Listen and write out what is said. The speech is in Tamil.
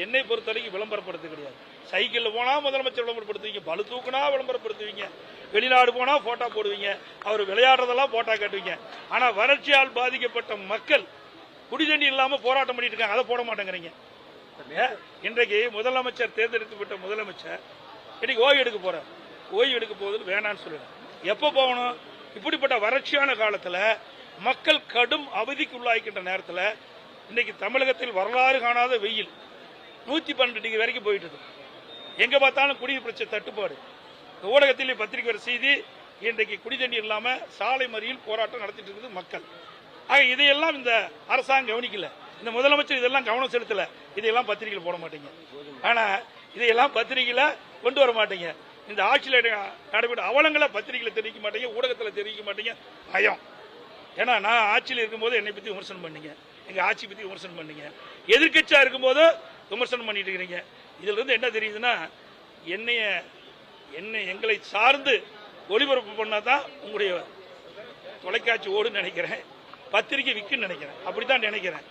என்னை பொறுத்தவரைக்கும் விளம்பரப்படுத்த கிடையாது. சைக்கிளில் போனா முதலமைச்சர் விளம்பரப்படுத்துவீங்க, பளு தூக்குனா விளம்பரப்படுத்துவீங்க, வெளிநாடு போனா போட்டோ போடுவீங்க, அவர் விளையாடுறதெல்லாம் போட்டோ காட்டுவீங்க. ஆனா வறட்சியால் பாதிக்கப்பட்ட மக்கள் குடிதண்ணி இல்லாம போராட்டம் பண்ணிட்டு இருக்காங்க, அதை போட மாட்டேங்கிறீங்க. இன்றைக்கு முதலமைச்சர் தேர்ந்தெடுக்கப்பட்ட முதலமைச்சர் இன்னைக்கு ஓய்வு எடுக்க போறார். ஓய்வு எடுக்க போகுது வேணான்னு சொல்லுங்க. எப்ப போகணும்? இப்படிப்பட்ட வறட்சியான காலத்தில் மக்கள் கடும் அவதிக்கு உள்ளாகின்ற நேரத்தில் இன்னைக்கு தமிழகத்தில் வரலாறு காணாத வெயில் 112 டிகிரி வரைக்கும் போயிட்டு இருக்கு. எங்க பார்த்தாலும் குடிநீர் பிரச்சனை தட்டுப்பாடு. ஊடகத்தில் பத்திரிகை வர செய்தி இன்றைக்கு குடிதண்ணீர் இல்லாம சாலை மறியல் போராட்டம் நடத்திட்டு இருக்குது மக்கள். ஆக இதையெல்லாம் இந்த அரசாங்கம் கவனிக்கல, இந்த முதலமைச்சர் இதெல்லாம் கவனம் செலுத்தல. இதையெல்லாம் பத்திரிகையில் போட மாட்டீங்க. ஆனா இதையெல்லாம் பத்திரிகையில கொண்டு வர மாட்டீங்க. இந்த ஆட்சியில் நடைபெற்ற அவலங்களை பத்திரிகையில் தெரிவிக்க மாட்டீங்க, ஊடகத்தில் தெரிவிக்க மாட்டீங்க. பயம். ஏன்னா நான் ஆட்சியில் இருக்கும்போது என்னை பத்தி விமர்சனம் பண்ணீங்க, எங்க ஆட்சி பத்தி விமர்சனம் பண்ணீங்க, எதிர்கட்சியா இருக்கும்போது விமர்சனம் பண்ணிட்டு இருக்கிறீங்க. இதுல இருந்து என்ன தெரியுதுன்னா, எங்களை சார்ந்து ஒளிபரப்பு பண்ணாதான் உங்களுடைய தொலைக்காட்சி ஓடுன்னு நினைக்கிறேன், பத்திரிகை விற்குன்னு நினைக்கிறேன், அப்படித்தான் நினைக்கிறேன்.